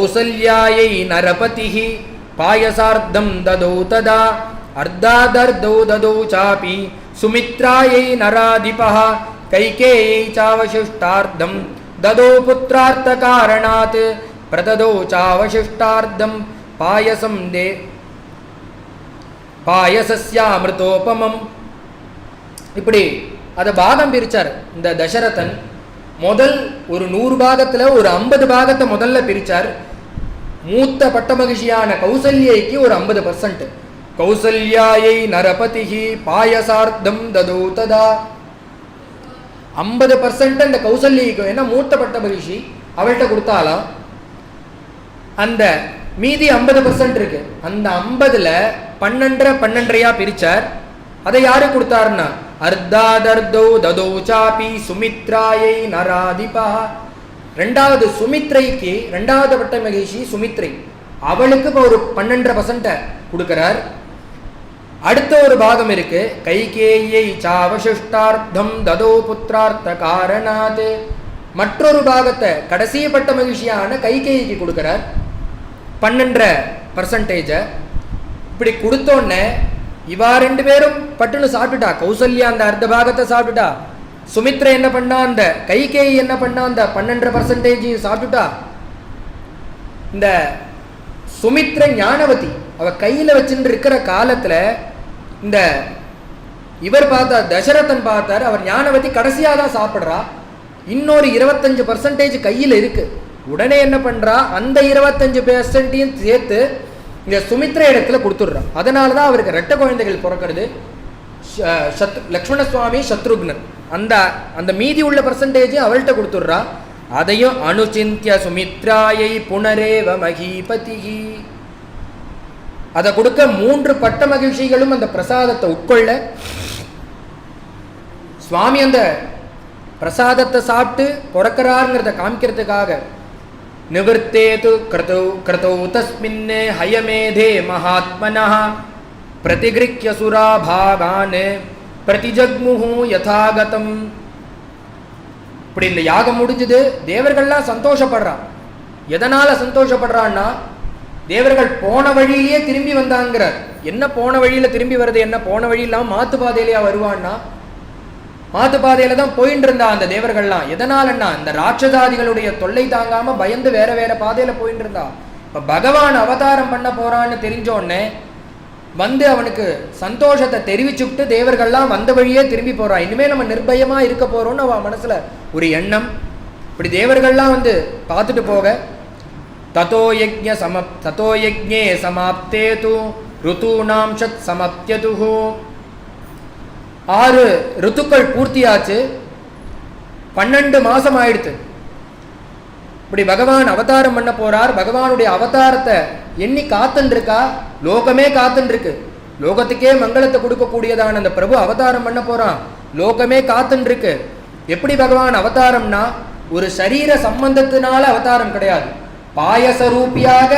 கௌசல்யாயை நரபதிஹி பாயசார்த்தம் ததோ ததா அர்த்தாதர்தௌ ததோ சாபி சுமித்ராயை நராதிபஹ கைகேயை சாவசிஷ்டார்த்தம் ததோ புத்ரார்த்த காரணாத் பிரததோ சாவசிஷ்டார்த்தம் பாயசம் தே பாயசஸ்யாமிருதோபமம். இப்படி அதை பாகம் பிரிச்சார் இந்த தசரதன். முதல் ஒரு 100 பாகத்துல ஒரு 50 பாகத்தை முதல்ல பிரிச்சார். மூத்த பட்ட மகிழ்ச்சியான கௌசல்யைக்கு ஒரு 50%. கௌசல்யாயை நரபதிஹி பாயசார்த்தம் ததோ ததா 50% அந்த கௌசல்யைக்கு. ஏன்னா மூத்த பட்ட மகிழ்ச்சி அவள்கிட்ட கொடுத்தாலாம். அந்த மீதி 50% இருக்கு. அந்த 50ல 12 பிரிச்சார். அதை யாரு கொடுத்தாருன்னா அர்த்தாதர்தோ ததோ சாபி சுமித்ராயை நராதிபா. ரெண்டாவது சுமித்ரைக்கு, ரெண்டாவது பட்ட மகிழ்ச்சி சுமித்ரை, அவளுக்கு ஒரு 12% கொடுக்கிறார். அடுத்த ஒரு பாகம் இருக்கு. கைகேயை சாவசிஷ்டார்த்தம் ததோ புத்திரார்த்த காரணாத். மற்றொரு பாகத்தை கடைசி பட்ட மகிழ்ச்சியான கைகேயிக்கு கொடுக்கிறார் 12%. இப்படி கொடுத்தோன்னே இவா 2 பேரும் பட்டுன்னு சாப்பிட்டுட்டா. கௌசல்யா அந்த அர்த்த பாகத்தை சாப்பிட்டுட்டா. சுமித்ரா என்ன பண்ணா, அந்த கைகேயி என்ன பண்ணா, அந்த 12% சாப்பிட்டுட்டா. இந்த சுமித்ர ஞானவதி அவ கையில வச்சுட்டு இருக்கிற காலத்துல இந்த இவர் பார்த்தார், தசரதன் பார்த்தார், அவர் ஞானவதி கடைசியா தான் சாப்பிடுறா. இன்னொரு 25% கையில் இருக்கு. உடனே என்ன பண்றா, அந்த 25% சேர்த்து இந்த சுமித்ரா இடத்துல கொடுத்துடுறான். அதனாலதான் அவருக்கு ரெட்ட குழந்தைகள் பிறக்கிறது. லக்ஷ்மண சுவாமி சத்ருக்னன். அந்த அந்த மீதி உள்ள பர்சன்டேஜ் அவள்கிட்ட கொடுத்துடுறா. அதையும் அனுசிந்திய சுமித்ராயை புனரேவ மகீபதிஹி. அதை கொடுக்க 3 பட்ட மகிழ்ச்சிகளும் அந்த பிரசாதத்தை உட்கொள்ள சுவாமி அந்த பிரசாதத்தை சாப்பிட்டு பிறக்கிறாருங்கிறத காமிக்கிறதுக்காக நிவர்த்தேது கிருதௌ கிருதௌ தஸ்மின் ஹயமேதே மகாத்மனஹ பிரதிகிருக்ய சுராபாகான் பிரதிஜக்முஹு யதாகதம். இப்படி இந்த யாகம் முடிஞ்சது. தேவர்கள்லாம் சந்தோஷப்படுறான். எதனால சந்தோஷப்படுறான்னா, தேவர்கள் போன வழியிலேயே திரும்பி வந்தாங்கிறார். என்ன போன வழியில திரும்பி வருது, என்ன போன வழியெல்லாம் மாத்து பாதையிலேயா வருவான்னா, மாத்து பாதையில தான் போயிட்டு இருந்தா அந்த தேவர்கள்லாம். எதனாலன்னா, இந்த ராட்சதாதிகளுடைய தொல்லை தாங்காம பயந்து வேற வேற பாதையில போயிட்டு இருந்தா. இப்ப பகவான் அவதாரம் பண்ண போறான்னு தெரிஞ்சோடனே வந்து அவனுக்கு சந்தோஷத்தை தெரிவிச்சுட்டு தேவர்கள்லாம் வந்த வழியே திரும்பி போறான். இனிமே நம்ம நிர்பயமா இருக்க போறோம்னு அவன் மனசுல ஒரு எண்ணம். இப்படி தேவர்கள்லாம் வந்து பார்த்துட்டு போக ததோ யஜ்ஞே சமாப்தே து ருதூனாம் ஷத் சமப்த்யதுஹு. 6 ருத்துக்கள் பூர்த்தியாச்சு. 12 மாசம் ஆயிடுத்து. இப்படி பகவான் அவதாரம் பண்ண போறார். பகவானுடைய அவதாரத்தை எண்ணி காத்துன்னு இருக்கா. லோகமே காத்துன்னு இருக்கு. லோகத்துக்கே மங்களத்தை கொடுக்கக்கூடியதான அந்த பிரபு அவதாரம் பண்ண போறான். லோகமே காத்துன்னு இருக்கு. எப்படி பகவான் அவதாரம்னா, ஒரு சரீர சம்பந்தத்தினால அவதாரம் கிடையாது. பாயசரூபியாக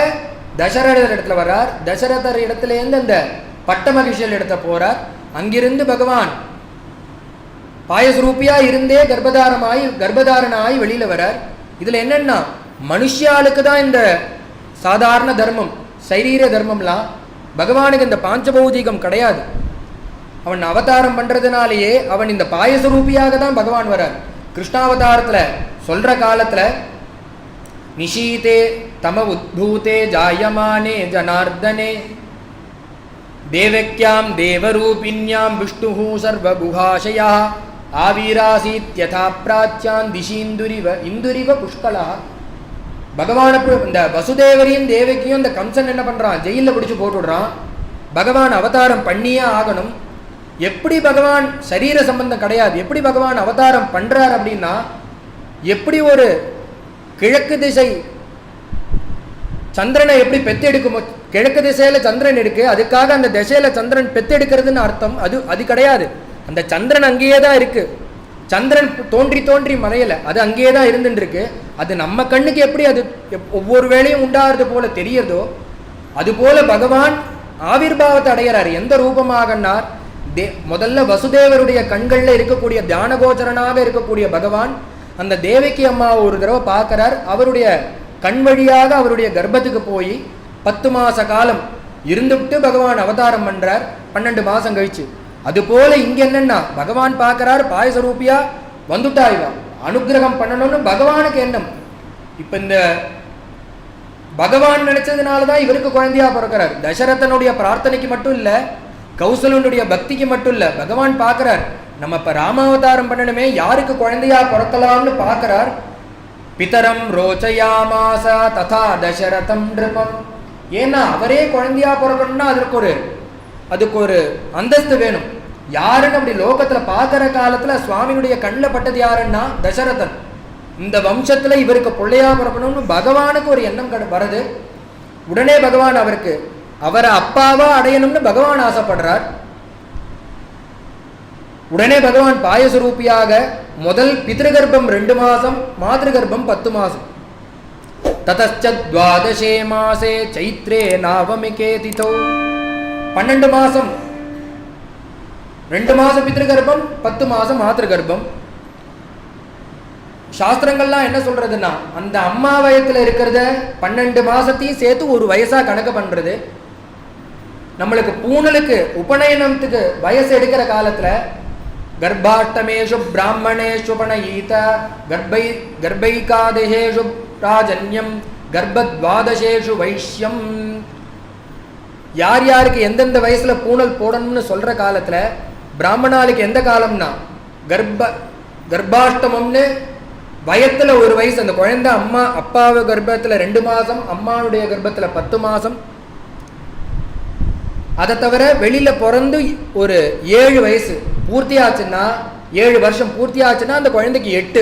தசரதர் இடத்துல வர்றார். தசரதர் இடத்துல இருந்து அந்த பட்ட மகிழ்ச்சியல் இடத்த போறார். அங்கிருந்து பகவான் பாயசரூபியா இருந்தே கர்ப்பதாரணாய் வெளியில வரார். இதுல என்னன்னா, மனுஷியாளுக்கு தான் இந்த சாதாரண தர்மம், சரீர தர்மம்லாம். பகவானுக்கு இந்த பாஞ்சபௌதிகம் கிடையாது. அவன் அவதாரம் பண்றதுனாலேயே அவன் இந்த பாயசரூபியாக தான் பகவான் வரார். கிருஷ்ணாவதாரத்துல சொல்ற காலத்துல நிஷீதே தம உத்பூதே ஜாயமானே ஜனார்தனே தேவக்யாம் தேவரூபிண்யாம் விஷ்ணுஹு சர்வகுஹாஷயா ஆவீராசீத்யதா பிராச்யான் இந்துரிவ புஷ்கலா. பகவான இந்த வசுதேவரையும் தேவகியும் இந்த கம்சன் என்ன பண்றான், ஜெயில பிடிச்சு போட்டுடுறான். பகவான் அவதாரம் பண்ணியே ஆகணும். எப்படி பகவான் சரீர சம்பந்தம் கிடையாது. எப்படி பகவான் அவதாரம் பண்றார் அப்படின்னா, எப்படி ஒரு கிழக்கு திசை சந்திரனை எப்படி பெத்தெடுக்குமோ, கிழக்கு திசையில சந்திரன் இருக்கு, அதுக்காக அந்த திசையில சந்திரன் பெத்தெடுக்கிறதுன்னு அர்த்தம் அது கிடையாது. அந்த சந்திரன் அங்கேயே தான் இருக்கு. சந்திரன் தோன்றி மறையல, அது அங்கேயே தான் இருந்துட்டு இருக்கு. அது நம்ம கண்ணுக்கு எப்படி அது ஒவ்வொரு வேளையும் உண்டாகிறது போல தெரியறதோ, அது போல பகவான் ஆவிர்பாவத்தை அடைகிறார். எந்த ரூபமாகனார், முதல்ல வசுதேவருடைய கண்கள்ல இருக்கக்கூடிய தியான கோச்சரனாக இருக்கக்கூடிய பகவான் அந்த தேவகி அம்மா ஒரு தடவை பார்க்கிறார். அவருடைய கண் வழியாக அவருடைய கர்ப்பத்துக்கு போய் 10 மாச காலம் இருந்துவிட்டு பகவான் அவதாரம் பண்றார் 12 மாசம் கழிச்சு. அது போல இங்க என்னன்னா பகவான் பார்க்கிறார் பாயசரூபியா வந்துட்டா இவா அனுகிரகம் பண்ணணும்னு பகவானுக்கு எண்ணம். இப்ப இந்த பகவான் நினைச்சதுனாலதான் இவருக்கு குழந்தையா பிறக்கிறார். தசரதனுடைய பிரார்த்தனைக்கு மட்டும் இல்ல, கௌசலனுடைய பக்திக்கு மட்டும் இல்ல, பகவான் பார்க்கிறார் நம்ம இப்ப ராமாவதாரம் பண்ணணுமே யாருக்கு குழந்தையா பிறக்கலாம்னு பார்க்கிறார். பிதரம் ரோச்சயாமாச ததா தசரதம் நிருபம். ஏன்னா அவரே குழந்தையா பிறக்கணும்னா அதுக்கு ஒரு அந்தஸ்து வேணும். யாருன்னு அப்படி லோகத்துல பார்க்கிற காலத்துல சுவாமியுடைய கண்ணில் பட்டது யாருன்னா தசரதன். இந்த வம்சத்துல இவருக்கு பிள்ளையா பிறக்கணும்னு பகவானுக்கு ஒரு எண்ணம் வருது. உடனே பகவான் அவரை அப்பாவா அடையணும்னு பகவான் ஆசைப்படுறார். உடனே பகவான் பாயசரூபியாக முதல் பித்ருகர்ப்பம் 2 மாசம், மாதிருகர்ப்பம் 10 மாசம். ததச்ச துவாதசே மாசே சைத்ரே நாவமிகே திதோ. 12 மாசம் 2 மாசம் பித்ருகர்ப்பம், 10 மாசம் மாதிருகர்ப்பம். சாஸ்திரங்கள்லாம் என்ன சொல்றதுன்னா அந்த அம்மா வயத்துல இருக்கிறத 12 மாசத்தையும் சேர்த்து ஒரு வயசா கணக்கு பண்றது. நம்மளுக்கு பூணலுக்கு உபநயனத்துக்கு வயசு எடுக்கிற காலத்துல கர்ப்பாஷ்டமேஷு பிராமணேஷு பணயீத கர்ப்பைகாதேஷு ராஜன்யம் கர்ப்பத்வாதசேஷு வைஷ்யம். யார் யாருக்கு எந்தெந்த வயசுல பூணல் போடணும்னு சொல்ற காலத்துல பிராமணாளுக்கு எந்த காலம்னா கர்ப்பாஷ்டமம்னு வயத்துல ஒரு வயசு. அந்த குழந்தை அப்பாவை கர்ப்பத்துல 2 மாசம், அம்மாவுடைய கர்ப்பத்துல 10 மாசம். அதை தவிர வெளியில பிறந்து ஒரு 7 வயசு பூர்த்தியாச்சுன்னா 7 வருஷம் பூர்த்தியாச்சுன்னா அந்த குழந்தைக்கு 8.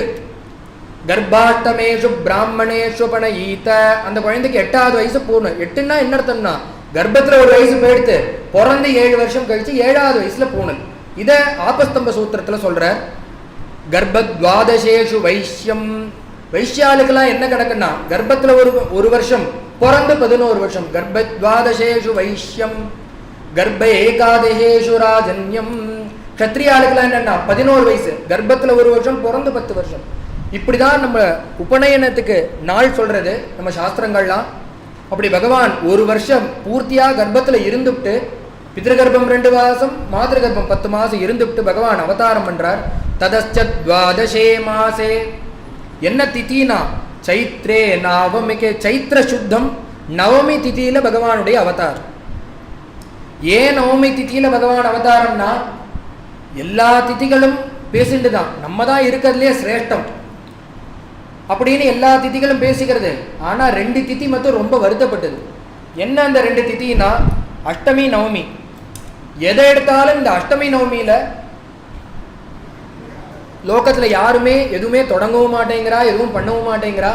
கர்ப்பாஷ்டமேஷு பிராமணேஷு பணயீத. அந்த குழந்தைக்கு 8வது வயசு பூர்ணம். 8ன்னா என்ன அர்த்தம்னா கர்ப்பத்துல ஒரு வயசு போயிடுத்து, பிறந்து 7 வருஷம் கழிச்சு 7வது வயசுல பூணல். இத ஆபஸ்தம்ப சூத்திரத்துல சொல்ற. கர்ப்பத்வாதசேஷு வைஷ்யம். வைஷ்யாளுக்கெல்லாம் என்ன கணக்குன்னா கர்ப்பத்துல ஒரு வருஷம் பிறந்து 11 வருஷம். கர்ப்பத்வாதசேஷு வைஷ்யம் கர்ப்ப ஏகாதசேஷு ராஜன்யம். க்ஷத்ரியாளுக்கெல்லாம் என்னன்னா 11 வயசு, கர்ப்பத்துல 1 வருஷம் பிறந்து 10 வருஷம். இப்படிதான் நம்ம உபநயனத்துக்கு நாள் சொல்றது நம்ம சாஸ்திரங்கள்லாம். அப்படி பகவான் 1 வருஷம் பூர்த்தியா கர்ப்பத்துல இருந்துவிட்டு பித்ருகர்ப்பம் 2 மாசம், மாதிருகர்ப்பம் 10 மாசம் இருந்துவிட்டு பகவான் அவதாரம் பண்றார். ததச்ச துவாதசே மாசே. என்ன திதினா சைத்ரே நவமிகே. சைத்திர சுத்தம் நவமி திதியில பகவானுடைய அவதாரம். ஏன் நவமி திதியில பகவான் அவதாரம்னா எல்லா திதிகளும் பேசிட்டு தான் நம்ம தான் இருக்கிறதுலே சிரேஷ்டம் அப்படின்னு எல்லா திதிகளும் பேசிக்கிறது. ஆனா 2 திதி மட்டும் ரொம்ப வருத்தப்பட்டது. என்ன அந்த 2 திதினா அஷ்டமி நவமி. எதை எடுத்தாலும் இந்த அஷ்டமி நவமியில லோகத்துல யாருமே எதுவுமே தொடங்கவும் மாட்டேங்கிறா, எதுவும் பண்ணவும் மாட்டேங்கிறா.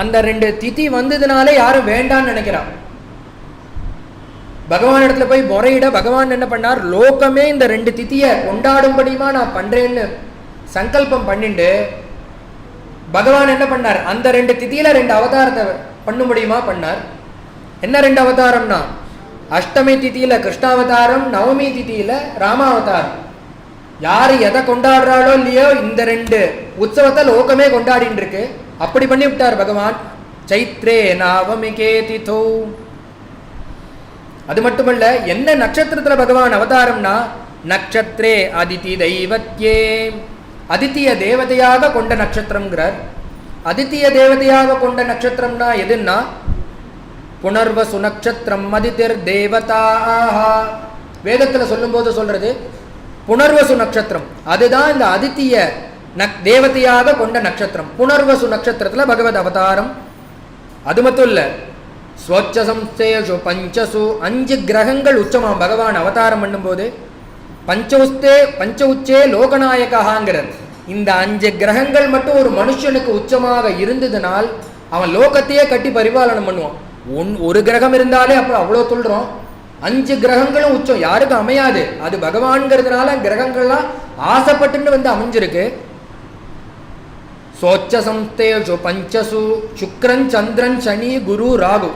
அந்த 2 திதி வந்ததுனாலே யாரும் வேண்டான்னு நினைக்கிறா. பகவான் இடத்துல போய் முறையிட பகவான் என்ன பண்ணார், லோகமே இந்த 2 திதியை கொண்டாடும்படியுமா நான் பண்றேன்னு சங்கல்பம் பண்ணிட்டு பகவான் என்ன பண்ணார், அந்த 2 திதியில 2 அவதாரத்தை பண்ண முடியுமா பண்ணார். என்ன 2 அவதாரம்னா அஷ்டமி திதியில கிருஷ்ணாவதாரம், நவமி திதியில ராமாவதாரம். யாரு எதை கொண்டாடுறாளோ இல்லையோ இந்த 2 உற்சவத்தை லோகமே கொண்டாடிட்டு இருக்கு. அப்படி பண்ணி விட்டார் பகவான். சைத்ரே நவமிகே திதோ. அது மட்டுமல்ல, என்ன நட்சத்திரத்துல பகவான் அவதாரம்னா நட்சத்திரே அதிதி தெய்வத்யே. அதித்திய தேவதையாக கொண்ட நட்சத்திரம்ங்கிறார். அதித்திய தேவதையாக கொண்ட நட்சத்திரம்னா எதுன்னா புனர்வசு நட்சத்திரம் அதிதிர் தேவதாக. வேதத்துல சொல்லும் போது சொல்றது புனர்வசு நட்சத்திரம். அதுதான் இந்த அதித்திய தேவதையாக கொண்ட நட்சத்திரம். புனர்வசு நட்சத்திரத்துல பகவத் அவதாரம். அது மட்டும் இல்ல, ஸ்வச்சசம்சேஷு பஞ்சசு 5 கிரகங்கள் உச்சமாம் பகவான் அவதாரம் பண்ணும்போது. பஞ்ச உச்சே லோகநாயகாங்கிறது. இந்த 5 கிரகங்கள் மட்டும் ஒரு மனுஷனுக்கு உச்சமாக இருந்ததுனால் அவன் லோகத்தையே கட்டி பரிபாலனம் பண்ணுவான். ஒரு கிரகம் இருந்தாலே அப்புறம் அவ்வளோ சொல்றோம். 5 கிரகங்களும் உச்சம் யாருக்கும் அமையாது. அது பகவான்கிறதுனால கிரகங்கள்லாம் ஆசைப்பட்டுன்னு வந்து அமைஞ்சிருக்கு. சோச்சசம்தேஷு பஞ்சசு சுக்ரன் சந்திரன் சனி குரு ராகு.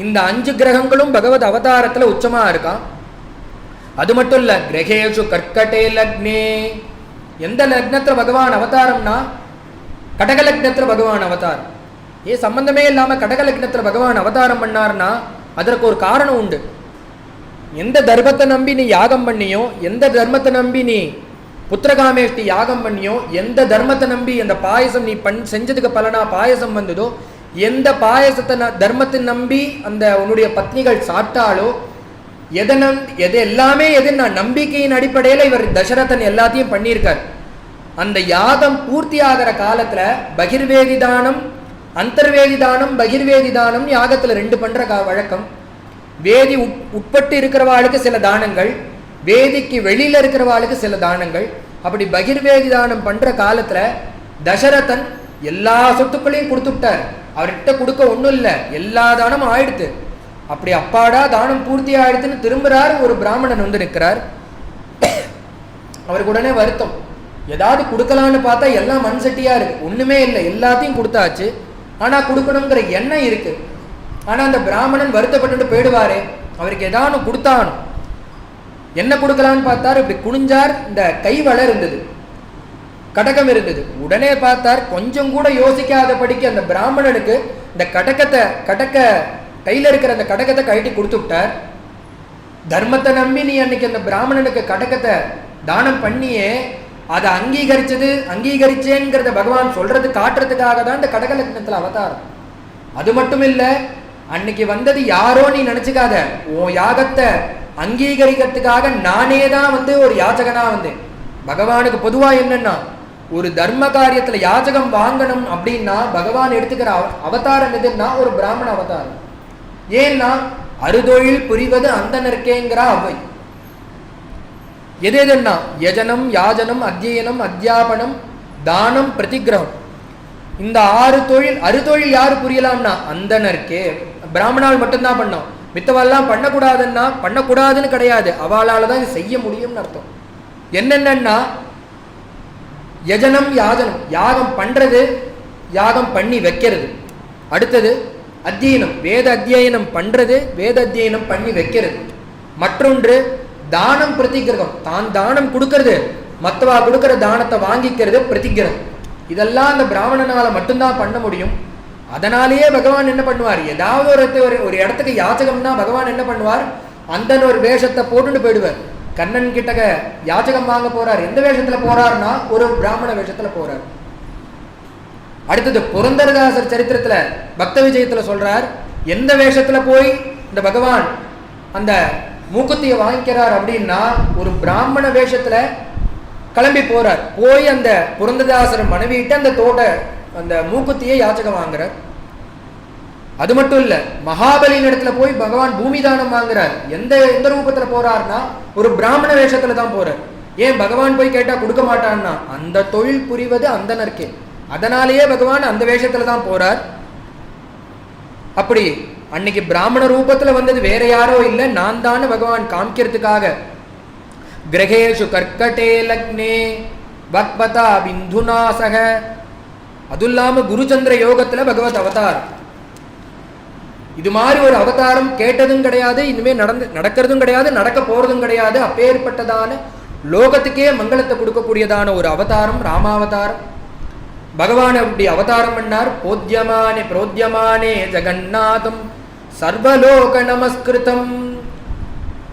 இந்த 5 கிரகங்களும் பகவத் அவதாரத்துல உச்சமா இருக்கான். அது மட்டும் இல்ல, கிரகேஷு கர்க்கடே லக்னே. எந்த லக்னத்துல பகவான் அவதாரம்னா கடக லக்னத்துல பகவான் அவதாரம். ஏன் சம்பந்தமே இல்லாமல் கடகலக்னத்தில் பகவான் அவதாரம் பண்ணார்னா அதற்கு ஒரு காரணம் உண்டு. எந்த தர்மத்தை நம்பி நீ யாகம் பண்ணியோ, எந்த தர்மத்தை நம்பி நீ புத்திரகாமேஷ்டி யாகம் பண்ணியோ, எந்த தர்மத்தை நம்பி அந்த பாயசம் நீ செஞ்சதுக்கு பலனா பாயசம் வந்ததோ, எந்த பாயசத்தை தர்மத்தை நம்பி அந்த உன்னுடைய பத்னிகள் சாப்பிட்டாலோ, எது எல்லாமே நான் நம்பிக்கையின் அடிப்படையில் இவர் தசரதன் எல்லாத்தையும் பண்ணியிருக்கார். அந்த யாகம் பூர்த்தி ஆகிற காலத்துல பகிர்வேதி தானம், அந்தர்வேதி தானம், பகிர்வேதி தானம் யாகத்துல 2 பண்ற வழக்கம். வேதி உட்பட்டு இருக்கிறவாளுக்கு சில தானங்கள், வேதிக்கு வெளியில இருக்கிறவாளுக்கு சில தானங்கள். அப்படி பகிர்வேதி தானம் பண்ற காலத்துல தசரதன் எல்லா சொத்துக்களையும் கொடுத்துட்டார். அவர்கிட்ட கொடுக்க ஒன்றும் இல்லை, எல்லா தானமும் ஆயிடுத்து. அப்படி அப்பாடா தானம் பூர்த்தி ஆயிடுத்துன்னு திரும்புறார். ஒரு பிராமணன் வந்து நிற்கிறார். அவருக்கு உடனே வருத்தம், ஏதாவது கொடுக்கலான்னு பார்த்தா எல்லாம் மண் சட்டியா இருக்கு, ஒண்ணுமே இல்லை, எல்லாத்தையும் கொடுத்தாச்சு, ஆனா கொடுக்கணுங்கிற எண்ணம் இருக்கு. ஆனா அந்த பிராமணன் வருத்தப்பட்டு போயிடுவாரே, அவருக்கு ஏதாவது கொடுத்தானோ. என்ன கொடுக்கலான்னு பார்த்தார். இப்படி குனிஞ்சார், இந்த கைவளை இருந்தது, கடகம் இருந்தது. உடனே பார்த்தார், கொஞ்சம் கூட யோசிக்காதபடிக்கு அந்த பிராமணனுக்கு இந்த கடக்க கையில இருக்கிற அந்த கடகத்தை கழட்டி கொடுத்து விட்டார். தர்மத்தை நம்பி நீ அன்னைக்கு அந்த பிராமணனுக்கு கடகத்தை தானம் பண்ணியே, அதை அங்கீகரிச்சேங்கிறத பகவான் சொல்றது காட்டுறதுக்காக தான் இந்த கடகலக்னத்துல அவதாரம். அது மட்டும் இல்ல, அன்னைக்கு வந்தது யாரோ நீ நினைச்சுக்காத, உன் யாகத்தை அங்கீகரிக்கிறதுக்காக நானே தான் வந்து ஒரு யாச்சகனா வந்தேன். பகவானுக்கு பொதுவா என்னன்னா, ஒரு தர்ம காரியத்துல யாச்சகம் வாங்கணும் அப்படின்னா பகவான் எடுத்துக்கிற அவதாரம் எதுன்னா ஒரு பிராமண அவதாரம். ஏன்னா அறுதொழில் புரிவது அந்தனருக்கேங்கிற அவை. எதுன்னா யஜனம், யாஜனம், அத்தியனம், அத்தியாபனம், தானம், பிரதிகிரகம். இந்த 6 தொழில். அறுதொழில் யாரு புரியலாம்னா அந்தனருக்கே. பிராமணால் மட்டும்தான் பண்ணோம், மித்தவெல்லாம் பண்ணக்கூடாதுன்னா பண்ணக்கூடாதுன்னு கிடையாது, அவளால தான் இது செய்ய முடியும்னு அர்த்தம். என்னென்னா யஜனம், யாஜனம், யாகம் பண்றது, யாகம் பண்ணி வைக்கிறது. அடுத்தது அத்தியனம், வேத அத்தியனம் பண்றது, வேத அத்தியனம் பண்ணி வைக்கிறது. மற்றொன்று தானம், பிரதிகிரகம், தான் தானம் கொடுக்கறது, மற்றவா கொடுக்கிற தானத்தை வாங்கிக்கிறது, பிரதிகிரகம். இதெல்லாம் அந்த பிராமணனால மட்டும்தான் பண்ண முடியும். அதனாலேயே பகவான் என்ன பண்ணுவார், ஏதாவது ஒரு இடத்துக்கு யாச்சகம்னா பகவான் என்ன பண்ணுவார், அந்த ஒரு வேஷத்தை போட்டுட்டு போயிடுவார். கண்ணன் கிட்ட யாச்சகம் வாங்க போறார், எந்த வேஷத்துல போறாருன்னா ஒரு பிராமண வேஷத்துல போறார். அடுத்தது புரந்தரதாசர் சரித்திரத்துல பக்த விஜயத்துல சொல்றார், எந்த வேஷத்துல போய் இந்த பகவான் அந்த மூக்குத்தியை வாங்கிக்கிறார் அப்படின்னா ஒரு பிராமண வேஷத்துல கிளம்பி போறார். போய் அந்த புரந்தரதாசர் மனைவிட்டு அந்த மூக்குத்தியை யாச்சகம் வாங்குறார். அது மட்டும் இல்ல, மகாபலியின் இடத்துல போய் பகவான் பூமி தானம் வாங்குறார். எந்த ரூபத்துல போறார்னா ஒரு பிராமண வேஷத்துல தான் போறார். ஏன் பகவான் போய் கேட்டா கொடுக்க மாட்டான்னா அந்த தொழில் புரிவது அந்தனருக்கே. அதனாலேயே பகவான் அந்த வேஷத்துல தான் போறார். அப்படி அன்னைக்கு பிராமண ரூபத்துல வந்தது வேற யாரோ இல்லை, நான் தான் பகவான் காமிக்கிறதுக்காக. கிரகேஷு கர்க்கடே லக்னே வக்பதா பிந்துநாசக. அது இல்லாம குருச்சந்திர யோகத்துல பகவத் அவதாரம். இது மாதிரி ஒரு அவதாரம் கேட்டதும் கிடையாது, இனிமே நடக்கிறதும் கிடையாது, நடக்க போறதும் கிடையாது. அப்பேற்பட்டதான லோகத்துக்கே மங்களத்தை கொடுக்கக்கூடியதான ஒரு அவதாரம் ராமாவதாரம். பகவான் அப்படி அவதாரம் பண்ணார். புரோத்யமானே ஜெகநாதம் சர்வலோக நமஸ்கிருதம்.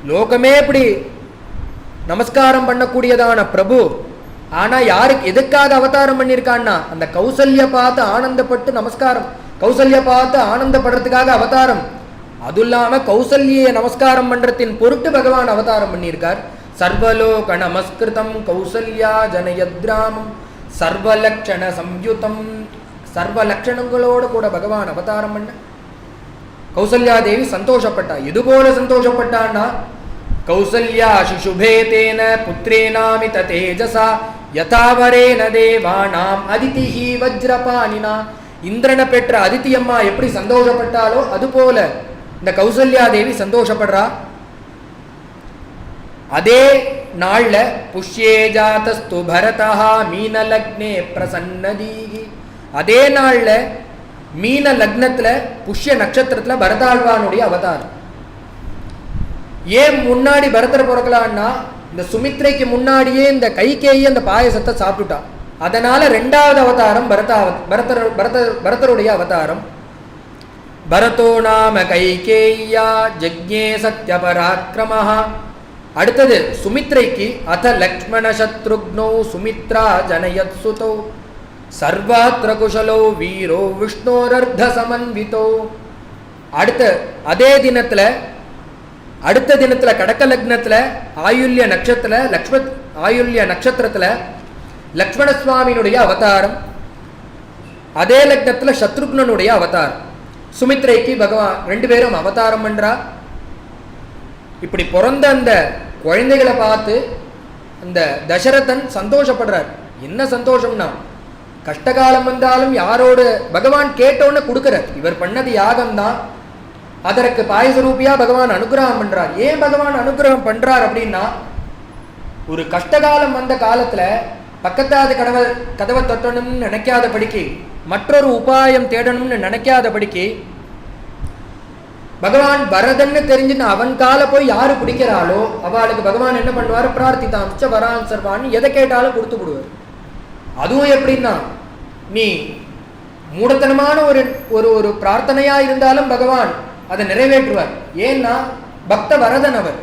லோகமே இப்படி நமஸ்காரம் பண்ணக்கூடியதான பிரபு. ஆனா யாருக்கு எதுக்காக அவதாரம் பண்ணியிருக்கான்னா அந்த கௌசல்ய பார்த்து ஆனந்தப்பட்டு நமஸ்காரம், கௌசல்ய பார்த்து ஆனந்தப்படுறதுக்காக அவதாரம். அது இல்லாம கௌசல்ய நமஸ்காரம் பண்றதின் பொருட்டு பகவான் அவதாரம் பண்ணியிருக்கார். சர்வலோக நமஸ்கிருதம் கௌசல்யா ஜனயத்ராமம் சர்வலக்ஷண சம்யுதம். சர்வ லட்சணங்களோடு கூட பகவான் அவதாரம் பண்ண கௌசல்யா தேவி சந்தோஷப்பட்டா. எது போல சந்தோஷப்பட்டான்னா கௌசல்யா சிசுபே தேன புத்திரேனாமித தேஜசா யதாவரேன தேவானாம் அதிதிஹி வஜ்ரபாணினா. இந்திரனை பெற்ற அதித்தி அம்மா எப்படி சந்தோஷப்பட்டாலோ அது போல இந்த கௌசல்யா தேவி சந்தோஷப்படுறா. அதே நாள்ல புஷ்யே ஜாதஸ்து பரதா மீனலக்னே பிரசன்னதீகி. அதே நாள்ல மீன லக்னத்துல புஷ்ய நட்சத்திரத்துல பரதாழ்வானுடைய அவதாரம். ஏன் முன்னாடி பரதர் பிறக்கலான்னா இந்த சுமித்ரைக்கு முன்னாடியே இந்த கைகேயி அந்த பாயசத்தை சாப்பிட்டுட்டான். அதனால ரெண்டாவது அவதாரம் பரதருடைய அவதாரம். பரதோ நாம கைகேய்யா ஜக்ஞே சத்ய பராக்கிரமஹ. அடுத்தது சுமித்ரைக்கு அத லக்ஷ்மண சத்ருக்னோ சுமித்ரா ஜனயத் சுதோ சர்வாத்ர குஷலோ வீரோ விஷ்ணோரர்த்த சமன்விதோ. அதே தினத்துல அடுத்த தினத்துல கடக்க லக்னத்துல ஆயுள்ய நட்சத்திரத்துல லக்ஷ்மண சுவாமியினுடைய அவதாரம். அதே லக்னத்துல சத்ருக்னனுடைய அவதாரம். சுமித்ரைக்கு பகவான் ரெண்டு பேரும் அவதாரம் பண்றா. இப்படி பிறந்த அந்த குழந்தைகளை பார்த்து அந்த தசரதன் சந்தோஷப்படுறார். என்ன சந்தோஷம்னா, கஷ்டகாலம் வந்தாலும் யாரோடு பகவான் கேட்டோன்னு கொடுக்கிறார். இவர் பண்ணது யாகம் தான், அதற்கு பாயசரூபியா பகவான் அனுகிரகம் பண்றார். ஏன் பகவான் அனுகிரகம் பண்றார் அப்படின்னா, ஒரு கஷ்டகாலம் வந்த காலத்துல பக்கத்தாது கதவை தொட்டணும்னு நினைக்காதபடிக்கு, மற்றொரு உபாயம் தேடணும்னு நினைக்காதபடிக்கு, பகவான் வரதன்னு தெரிஞ்சுன்னு அவன் கால போய் யாரு பிடிக்கிறாளோ அவளுக்கு பகவான் என்ன பண்ணுவார், பிரார்த்திதாம்ச வரான் சர்வான்னு எதை கேட்டாலும் கொடுத்து விடுவார். அதுவும் எப்படின்னா, நீ மூடத்தனமான ஒரு ஒரு பிரார்த்தனையா இருந்தாலும் பகவான் அதை நிறைவேற்றுவார். ஏன்னா பக்த வரதன் அவர்.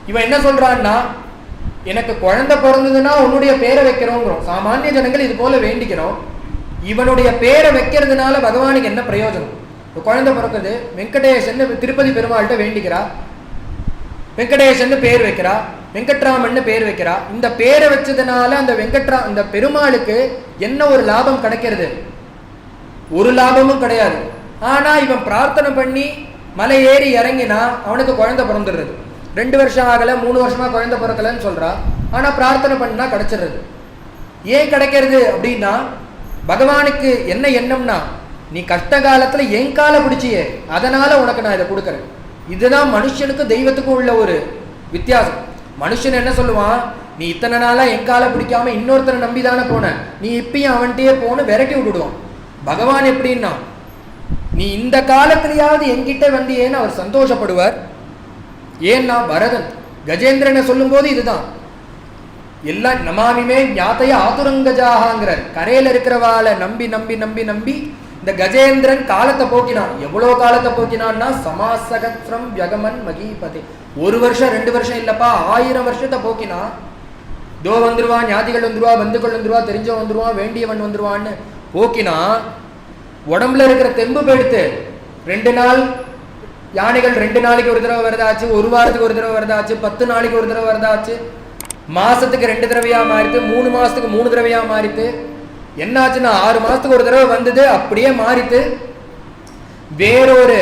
இவன் என்ன சொல்றான்னா, எனக்கு குழந்தை பிறந்ததுன்னா உன்னுடைய பேரை வைக்கிறோங்கிறோம். சாமானிய ஜனங்கள் இது போல வேண்டிக்கிறோம். இவனுடைய பேரை வைக்கிறதுனால பகவானுக்கு என்ன பிரயோஜனம்? குழந்தை பிறக்குது, வெங்கடேசன் திருப்பதி பெருமாள்கிட்ட வேண்டிக்கிறா, வெங்கடேசன் பேர் வைக்கிறா, வெங்கட்ராமன் பேர் வைக்கிறா. இந்த பேரை வச்சதுனால அந்த பெருமாளுக்கு என்ன ஒரு லாபம் கிடைக்கிறது? ஒரு லாபமும் கிடையாது. ஆனா இவன் பிரார்த்தனை பண்ணி மலை ஏறி இறங்கினா அவனுக்கு குழந்தை பிறந்துடுறது. 2 வருஷம் ஆகல, 3 வருஷமா குழந்தை பிறக்கலன்னு சொல்றா. ஆனா பிரார்த்தனை பண்ணா கிடைச்சிடுறது. ஏன் கிடைக்கிறது அப்படின்னா, பகவானுக்கு என்ன எண்ணம்னா, நீ கஷ்ட காலத்துல என் காலை பிடிச்சியே, அதனால உனக்கு நான் இதை கொடுக்குறேன். இதுதான் மனுஷனுக்கும் தெய்வத்துக்கும் உள்ள ஒரு வித்தியாசம். மனுஷன் என்ன சொல்லுவான், நீ இத்தனை நாளா என் காலை பிடிக்காம இன்னொருத்தனை நம்பிதானே போன, நீ இப்பயும் அவன்கிட்டயே போன விரட்டி விட்டுடுவான். பகவான் எப்படின்னா, நீ இந்த காலத்திலேயாவது என்கிட்ட வந்தியேன்னு அவர் சந்தோஷப்படுவார். ஏன்னா பரதன் கஜேந்திரனை சொல்லும் போது இதுதான் எல்லாம் நமாமிமே ஞாத்தைய ஆதுரங்கஜாகாங்கிறார். கரையில இருக்கிறவாளை நம்பி நம்பி நம்பி நம்பி இந்த கஜேந்திரன் காலத்தை போக்கினான். எவ்வளவு காலத்தை போக்கினான்னா, சமாசகத்ரம் வியகமன் மகீபதே. 1 வருஷம் 2 வருஷம் இல்லப்பா, 1000 வருஷத்தை போக்கினா. தோ வந்துருவான், ஞாதிகள் வந்துருவா, பந்துக்கள் வந்துருவா, தெரிஞ்சவன் வந்துருவான், வேண்டியவன் வந்துருவான்னு போக்கினா, உடம்புல இருக்கிற தெம்பு போயிடுத்து. 2 நாள் யானைகள் 2 நாளைக்கு ஒரு தடவை வரதாச்சு, 1 வாரத்துக்கு ஒரு தடவை வரதாச்சு, 10 நாளைக்கு ஒரு தடவை வரதாச்சு, மாசத்துக்கு 2 தடவையா மாறித்து, 3 மாசத்துக்கு 3 தடவையா மாறித்து. என்னாச்சுன்னா 6 மாசத்துக்கு ஒரு தடவை வந்தது, அப்படியே மாறித்து. வேறொரு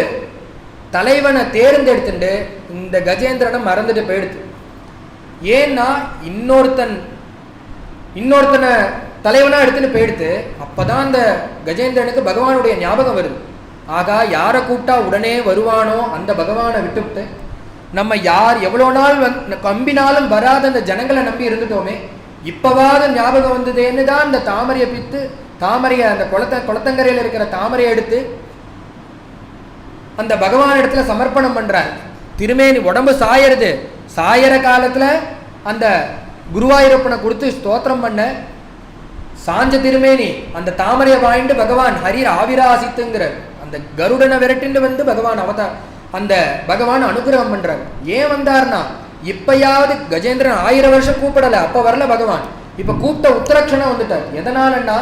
தலைவனை தேர்ந்தெடுத்துட்டு இந்த கஜேந்திரனை மறந்துட்டு போயிடுத்து. ஏன்னா இன்னொருத்தனை தலைவனா எடுத்துன்னு போயிடுத்து. அப்பதான் அந்த கஜேந்திரனுக்கு பகவானுடைய ஞாபகம் வருது. ஆகா, யாரை கூப்பிட்டா உடனே வருவானோ அந்த பகவானை விட்டுவிட்டு, நம்ம யார் எவ்வளோ நாள் கம்பினாலும் வராத அந்த ஜனங்களை நம்பி இருந்துட்டோமே, இப்பவாத ஞாபகம் வந்ததேன்னு தான் அந்த தாமரையை பித்து, தாமரையை அந்த குளத்தங்கரையில் இருக்கிற தாமரையை எடுத்து அந்த பகவான் இடத்துல சமர்ப்பணம் பண்றார். திருமேனி உடம்பு சாயற காலத்துல அந்த குருவாயூரப்பனை கொடுத்து ஸ்தோத்திரம் பண்ண, சாஞ்ச திருமேனி அந்த தாமரையை வாங்கிட்டு பகவான் ஹரிர் ஆவிராசித்துங்கிற அந்த கருடனை விரட்டிண்டு வந்து அந்த பகவான் அனுகிரகம் பண்றார். ஏன் வந்தார்னா, இப்பயாவது கஜேந்திரன் 1000 வருஷம் கூப்பிடல, அப்ப வரல பகவான். இப்ப கூப்பிட்ட உத்தரக்ஷணம் வந்துட்டார். எதனாலன்னா,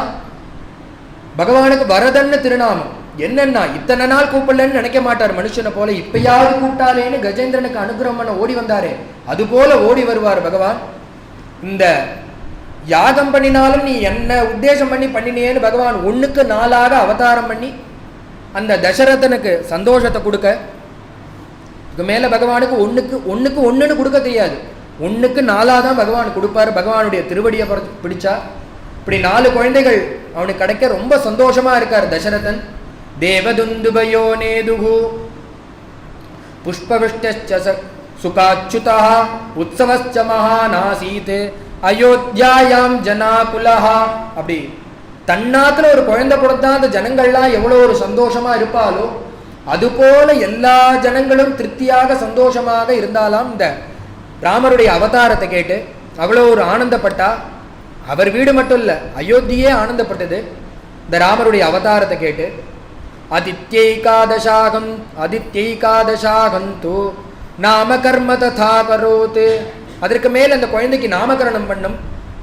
பகவானுக்கு வரதன்னு திருநாமம். என்னன்னா, இத்தனை நாள் கூப்பிடலன்னு நினைக்க மாட்டார் மனுஷனை போல. இப்பயாவது கூப்பிட்டாலேன்னு கஜேந்திரனுக்கு அனுகிரகம் பண்ண ஓடி வந்தாரே, அது போல ஓடி வருவார் பகவான். இந்த யாகம் பண்ணினாலும் நீ என்ன உத்தேசம் பண்ணி பண்ணினேன்னு பகவான் 1க்கு 4ஆக அவதாரம் பண்ணி அந்த தசரதனுக்கு சந்தோஷத்தை கொடுக்க. இதுக்கு மேல பகவானுக்கு 1க்கு 1ன்னு கொடுக்க தெரியாது. 1க்கு 4ஆ தான் பகவான் கொடுப்பாரு. பகவானுடைய திருவடியை பிடிச்சா இப்படி 4 குழந்தைகள் அவனுக்கு கிடைக்க ரொம்ப சந்தோஷமா இருக்கார் தசரதன். தேவதுந்துபயோ நேதுகு புஷ்பவிஷ்ட சுகாச்சுதா உற்சவச்ச மகாநாசீத் அயோத்தியாயாம் ஜனாகுலஹா. அப்படி தன்னாத்துல ஒரு குழந்தை பிறந்தா அந்த ஜனங்கள்லாம் எவ்வளவு ஒரு சந்தோஷமா இருப்பாலோ, அதுபோல எல்லா ஜனங்களும் திருப்தியாக சந்தோஷமாக இருந்தாலாம். இந்த ராமருடைய அவதாரத்தை கேட்டு அவ்வளோ ஒரு ஆனந்தப்பட்டா. அவர் வீடு மட்டும் இல்லை, அயோத்தியே ஆனந்தப்பட்டது இந்த ராமருடைய அவதாரத்தை கேட்டு. அதித்யைகாதசாகந்து நாமகர்ம ததா கரோத். அதற்கு மேல் அந்த குழந்தைக்கு நாமகரணம் பண்ணும்.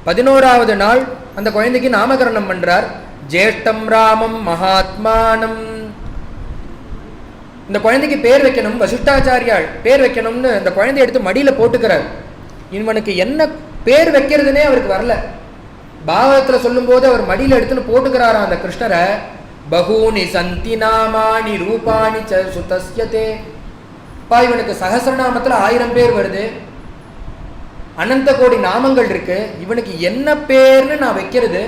11வது நாள் அந்த குழந்தைக்கு நாமகரணம் பண்றார். ஜேஷ்டம் ராமம் மகாத்மானம். இந்த குழந்தைக்கு பேர் வைக்கணும், வசிஷ்டாச்சாரியால் பேர் வைக்கணும்னு அந்த குழந்தைய எடுத்து மடியில போட்டுக்கிறார். இவனுக்கு என்ன பேர் வைக்கிறதுனே அவருக்கு வரல. பாகவத்தில் சொல்லும் போது அவர் மடியில எடுத்துன்னு போட்டுக்கிறாரா அந்த கிருஷ்ணரை. பகூனி சந்தி நாமானி ரூபாணி ச சுதஸ்யதே. இவனுக்கு சகசிரநாமத்துல 1000 பேர் வருது, அனந்த கோடி நாமங்கள் இருக்கு. இவனுக்கு என்ன பேர்னு நான் வைக்கிறது,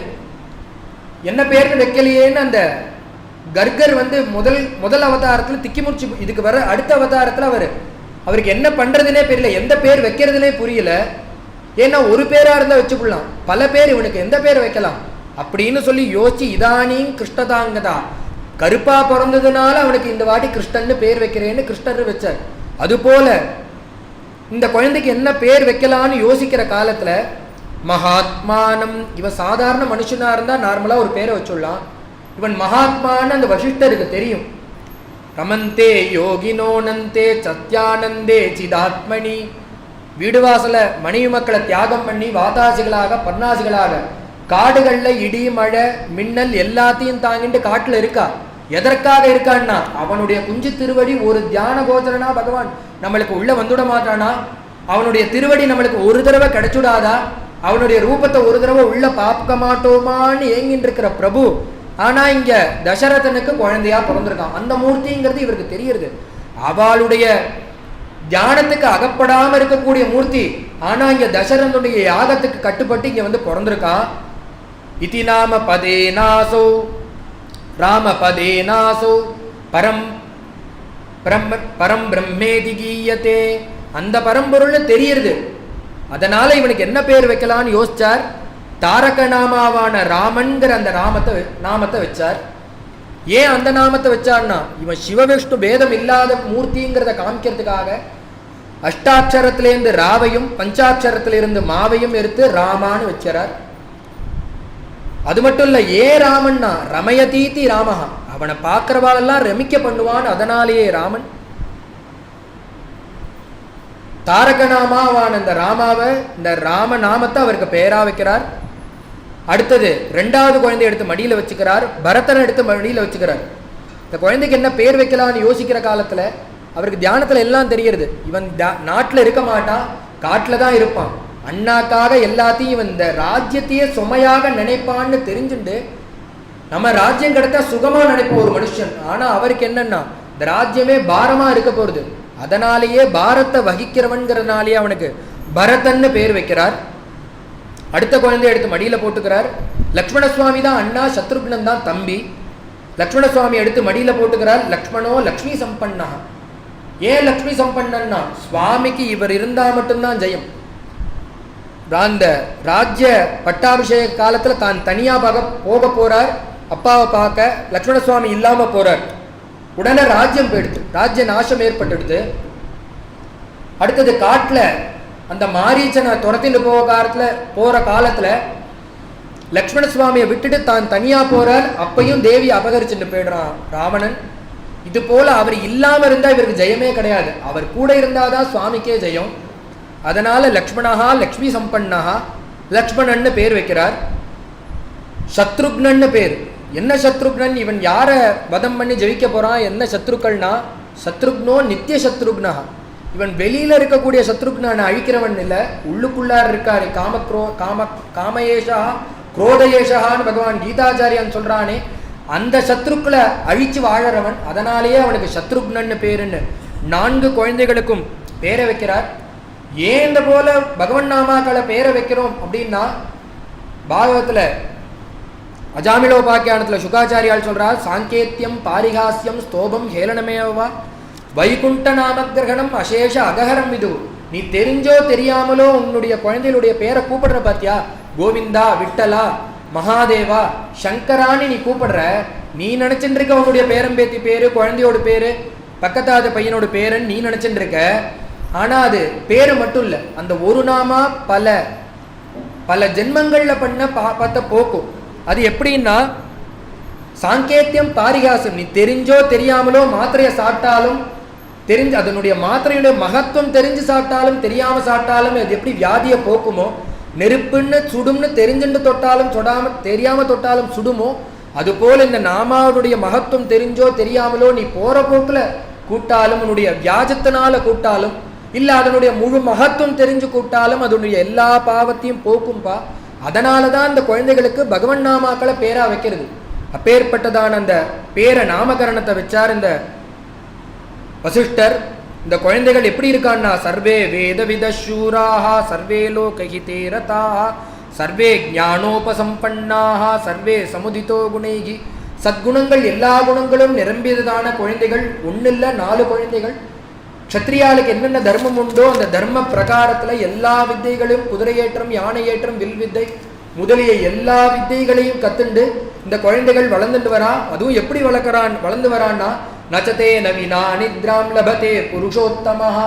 என்ன பேர்னு வைக்கலையேன்னு அந்த கர்கர் முதல் அவதாரத்தில் திக்கிமுடிச்சு. இதுக்கு வர அடுத்த அவதாரத்தில் அவருக்கு என்ன பண்றதுனே தெரியல, எந்த பேர் வைக்கிறதுனே புரியல. ஏன்னா ஒரு பேரா இருந்தா வச்சுக்கலாம், பல பேர் இவனுக்கு எந்த பேர் வைக்கலாம் அப்படின்னு சொல்லி யோசிச்சு இதானியும் கிருஷ்ணதாங்கதா, கருப்பா பிறந்ததுனால அவனுக்கு இந்த வாட்டி கிருஷ்ணன்னு பேர் வைக்கிறேன்னு கிருஷ்ணர் வச்சார். அதுபோல இந்த குழந்தைக்கு என்ன பேர் வைக்கலான்னு யோசிக்கிற காலத்துல மகாத்மானம், இவன் சாதாரண மனுஷனா இருந்தா நார்மலா ஒரு பேரை வச்சுடலாம். இவன் மகாத்மான்னு அந்த வசிஷ்டருக்கு தெரியும். ரமந்தே யோகினோனந்தே சத்யானந்தே சிதாத்மணி. வீடு வாசல மனைவி மக்களை தியாகம் பண்ணி வாதாசிகளாக பர்ணாசிகளாக காடுகள்ல இடி மழை மின்னல் எல்லாத்தையும் தாங்கிட்டு காட்டுல இருக்கா. எதற்காக இருக்கான்னா அவனுடைய குஞ்சு திருவடி ஒரு தியான கோச்சரனா பகவான் நம்மளுக்கு உள்ள வந்துட மாட்டானா? அவனுடைய திருவடி நம்மளுக்கு ஒரு தடவை கிடைச்சுடாதா? அவனுடைய ரூபத்தை ஒரு தடவை உள்ள பார்க்க மாட்டோமான்னு ஏங்கிட்டு இருக்கிற பிரபு, ஆனா இங்க தசரதனுக்கு குழந்தையா பிறந்திருக்கான். அந்த மூர்த்திங்கிறது இவருக்கு தெரியுது. அவளுடைய தியானத்துக்கு அகப்படாம இருக்கக்கூடிய மூர்த்தி, ஆனா இங்க தசரதனுடைய யாகத்துக்கு கட்டுப்பட்டு இங்க பிறந்திருக்கான். இதி நாம பதேனாசோ ராம பதேனாசோ பரம் பரம் பிரம்மேதி கீயத்தே. அந்த பரம்பொருள்னு தெரியுது. அதனால இவனுக்கு என்ன பேர் வைக்கலான்னு யோசிச்சார். தாரக நாமாவான ராமன்கிற அந்த நாமத்தை வச்சார். ஏன் அந்த நாமத்தை வச்சார்னா இவன் சிவவிஷ்ணு பேதம் இல்லாத மூர்த்திங்கிறத காமிக்கிறதுக்காக அஷ்டாட்சரத்திலிருந்து ராவையும் பஞ்சாட்சரத்திலிருந்து மாவையும் எடுத்து ராமான்னு வச்சார். அது மட்டும் இல்ல, ஏன் ராமன்னா ரமயதீதி ராமஹா, அவனை பார்க்கிறவாளெல்லாம் ரமிக்க பண்ணுவான். அதனாலேயே ராமன். தாரக நாமாவான இந்த ராமாவை, இந்த ராம நாமத்தை அவருக்கு பெயரா வைக்கிறார். அடுத்தது 2வது குழந்தை எடுத்து மடியில வச்சுக்கிறார். பரதனை எடுத்து மடியில வச்சுக்கிறார். இந்த குழந்தைக்கு என்ன பேர் வைக்கலான்னு யோசிக்கிற காலத்துல அவருக்கு தியானத்துல எல்லாம் தெரிகிறது. இவன் நாட்டுல இருக்க மாட்டான், காட்டுல தான் இருப்பான். அண்ணாக்காக எல்லாத்தையும் இவன் இந்த ராஜ்யத்தையே சுமையாக நினைப்பான்னு தெரிஞ்சுண்டு, நம்ம ராஜ்யம் கிடைத்தா சுகமா நினைப்போம் ஒரு மனுஷன். ஆனா அவருக்கு என்னன்னா இந்த ராஜ்யமே பாரமா இருக்க போறது. அதனாலேயே பாரத்தை வகிக்கிறவன்கிறதுனாலேயே அவனுக்கு பரதன்னு பேர் வைக்கிறார். அடுத்த குழந்தைய எடுத்து மடியில போட்டுக்கிறார். லக்ஷ்மண சுவாமி தான் அண்ணா, சத்ருக்னன் தான் தம்பி. லக்ஷ்மண சுவாமி எடுத்து மடியில போட்டுக்கிறார். லக்ஷ்மணோ லக்ஷ்மி சம்பன்னா. ஏன் லக்ஷ்மி சம்பன்னா? சுவாமிக்கு இவர் இருந்தா மட்டும்தான் ஜெயம். அந்த ராஜ்ய பட்டாபிஷேக காலத்துல தான் தனியா போக போறார். அப்பாவை பார்க்க லக்ஷ்மண சுவாமி இல்லாம போறார். உடனே ராஜ்யம் போயிடுது, ராஜ்ய நாசம் ஏற்பட்டுடுது. அடுத்தது காட்டுல அந்த மாரீச்சனை துரத்திட்டு போற காலத்துல லக்ஷ்மண சுவாமியை விட்டுட்டு தான் தனியா போறார். அப்பையும் தேவி அபகரிச்சுட்டு போயிடுறான் ராவணன். இது போல அவர் இல்லாம இருந்தா இவருக்கு ஜெயமே கிடையாது. அவர் கூட இருந்தாதான் சுவாமிக்கே ஜெயம். அதனால லக்ஷ்மணஹா லக்ஷ்மி சம்பன்னஹா லக்ஷ்மணன்னு பேர் வைக்கிறார். சத்ருக்னன்னு பேர். என்ன சத்ருக்னன்? இவன் யாரை வதம் பண்ணி ஜெயிக்க போறான்? என்ன சத்ருக்கள்னா சத்ருக்னோ நித்திய சத்ருக்னா. இவன் வெளியில இருக்கக்கூடிய சத்ருக்னான அழிக்கிறவன் இல்லை, உள்ளுக்குள்ளார் இருக்காரு. காமயேஷா குரோதயேஷான்னு பகவான் கீதாச்சாரியான் சொல்றானே, அந்த சத்ருக்களை அழிச்சு வாழறவன். அதனாலேயே அவனுக்கு சத்ருக்னன்னு பேருன்னு 4 குழந்தைகளுக்கும் பேரை வைக்கிறார். ஏன் இந்த போல பகவன் நாமாக்களை பேரை வைக்கிறோம் அப்படின்னா, பாகவத்துல அஜாமிலோபாக்கியானத்துல சுகாச்சாரியால் சொல்றார், சாங்கேத்தியம் பாரிகாசியம் ஸ்தோபம் ஹேளனமேவா வைகுண்ட நாமகிரகணம் அசேஷ அகஹரம் இது. நீ தெரிஞ்சோ தெரியாமலோ உன்னுடைய குழந்தைகளுடைய பேரை கூப்பிடுற பாத்தியா? கோவிந்தா, விட்டலா, மகாதேவா, சங்கரான்னு நீ கூப்பிடுற. நீ நினைச்சுட்டு இருக்க உன்னுடைய பேரம்பேத்தி பேரு, குழந்தையோட பேரு, பக்கத்தாத பையனோட பேருன்னு நீ நினைச்சுட்டு இருக்க. ஆனா அது பேரு மட்டும் இல்லை, அந்த ஒரு நாமா பல ஜென்மங்களில் பண்ண பாப்பத்தை போக்கும். அது எப்படின்னா சாங்கேத்தியம் பாரிகாசம். நீ தெரிஞ்சோ தெரியாமலோ மாத்திரையை சாப்பிட்டாலும் தெரிஞ்சு அதனுடைய மாத்திரையுடைய மகத்துவம் தெரிஞ்சு சாப்பிட்டாலும் தெரியாமல் சாப்பிட்டாலும் அது எப்படி வியாதியை போக்குமோ, நெருப்புன்னு சுடும்னு தெரிஞ்சுட்டு தொட்டாலும் தெரியாமல் தொட்டாலும் சுடுமோ, அதுபோல் இந்த நாமாவுடைய மகத்துவம் தெரிஞ்சோ தெரியாமலோ நீ போகிற போக்கில் கூட்டாலும் உன்னுடைய வியாஜத்தினால கூட்டாலும் இல்லை அதனுடைய முழு மகத்துவம் தெரிஞ்சு கூட்டாலும் அதனுடைய எல்லா பாவத்தையும் போக்கும்பா. அதனால தான் இந்த குழந்தைகளுக்கு பகவன் நாமாக்களை பேரா வைக்கிறது. அப்பேற்பட்டதான அந்த பேர நாமகரணத்தை வச்சார் இந்த வசிஷ்டர். இந்த குழந்தைகள் எப்படி இருக்கான்னா சர்வே வேத விதூராக சர்வே லோகஹிதே ரதாக சர்வே ஞானோபசம்பன்னாக சர்வே சமுதிதோ குணைகி. சத்குணங்கள் எல்லா குணங்களும் நிரம்பியதான குழந்தைகள். ஒன்றும் இல்லை, 4 குழந்தைகள். க்ஷத்ரியாளுக்கு என்னென்ன தர்மம் உண்டோ அந்த தர்ம பிரகாரத்தில் எல்லா வித்தைகளும், குதிரை ஏற்றம், யானை ஏற்றம், வில் வித்தை முதலிய எல்லா வித்தைகளையும் கத்துண்டு இந்த குழந்தைகள் வளர்ந்துட்டு வரா. அதுவும் எப்படி வளர்ந்து வரான்னா நச்சதே நவீனா அனித்ராம் லபதே புருஷோத்தமஹா.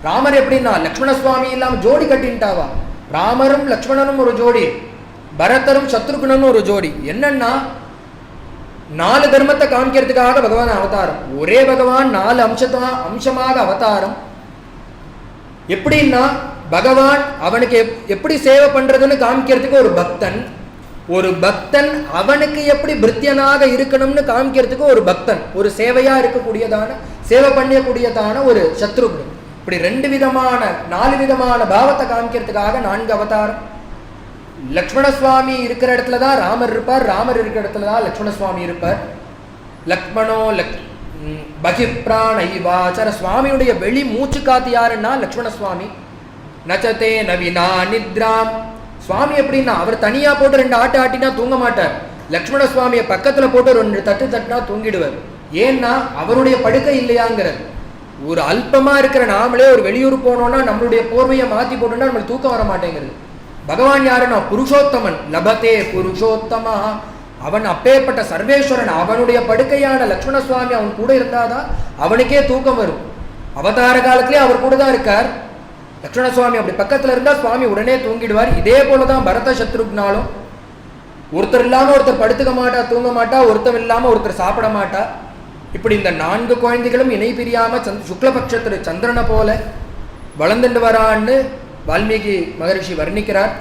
ராமர் எப்படின்னா லக்ஷ்மண சுவாமி இல்லாமல் ஜோடி கட்டின்ட்டாவா. ராமரும் லக்ஷ்மணனும் ஒரு ஜோடி, பரதரும் சத்ருகுணனும் ஒரு ஜோடி. என்னன்னா 4 தர்மத்தை காமிக்கிறதுக்காக பகவான் அவதாரம். ஒரே பகவான் 4 அம்சமாக அவதாரம். எப்படின்னா பகவான் அவனுக்கு எப்படி சேவை பண்றதுன்னு காமிக்கிறதுக்கு ஒரு பக்தன் அவனுக்கு எப்படி பிருத்தியனாக இருக்கணும்னு காமிக்கிறதுக்கு ஒரு பக்தன், ஒரு சேவையா இருக்கக்கூடியதான சேவை பண்ணக்கூடியதான ஒரு சத்ருகுணன். இப்படி 2 விதமான 4 விதமான பாவத்தை காமிக்கிறதுக்காக 4 அவதாரம். லக்ஷ்மணசுவாமி இருக்கிற இடத்துல தான் ராமர் இருப்பார், ராமர் இருக்கிற இடத்துல தான் லக்ஷ்மணசுவாமி இருப்பார். லக்ஷ்மணோ பகிப்ராணைவாச்சர. சுவாமியுடைய வெளி மூச்சு காத்து யாருன்னா லக்ஷ்மணசுவாமி. நச்சதே நவீனா நித்ராம். சுவாமி எப்படின்னா அவர் தனியா போட்டு 2 ஆட்டு ஆட்டினா தூங்க மாட்டார். லக்ஷ்மண சுவாமியை பக்கத்துல போட்டு 2 தட்டு தட்டினா தூங்கிடுவார். ஏன்னா அவருடைய படுக்கை இல்லையாங்கிறது. ஒரு அல்பமா இருக்கிற நாமளே ஒரு வெளியூர் போனோம்னா நம்மளுடைய போர்வையை மாத்தி போட்டோம்னா நம்மளுக்கு தூக்கம் வர மாட்டேங்கிறது. பகவான் யாருன்னா புருஷோத்தமன். லபதே புருஷோத்தமா. அவன் அப்பேற்பட்ட சர்வேஸ்வரன். அவனுடைய படுக்கையான லக்ஷ்மண சுவாமி அவன் கூட இருந்தாதான் அவனுக்கே தூக்கம் வரும். அவதார காலத்திலே அவர் கூட தான் இருக்கார். லக்ஷ்மண சுவாமி அப்படி பக்கத்துல இருந்தா சுவாமி உடனே தூங்கிடுவார். இதே போலதான் பரத சத்ருக்னாலும் ஒருத்தர் இல்லாம ஒருத்தர் படுத்துக்க மாட்டா, தூங்க மாட்டா, ஒருத்தர் இல்லாம ஒருத்தர் சாப்பிட மாட்டா. இப்படி இந்த 4 குழந்தைகளும் இணை பிரியாம சுக்லபக்ஷத்துல சந்திரனை போல வளர்ந்துட்டு வரான்னு வால்மீகி மகரிஷி வர்ணிக்கிறார்.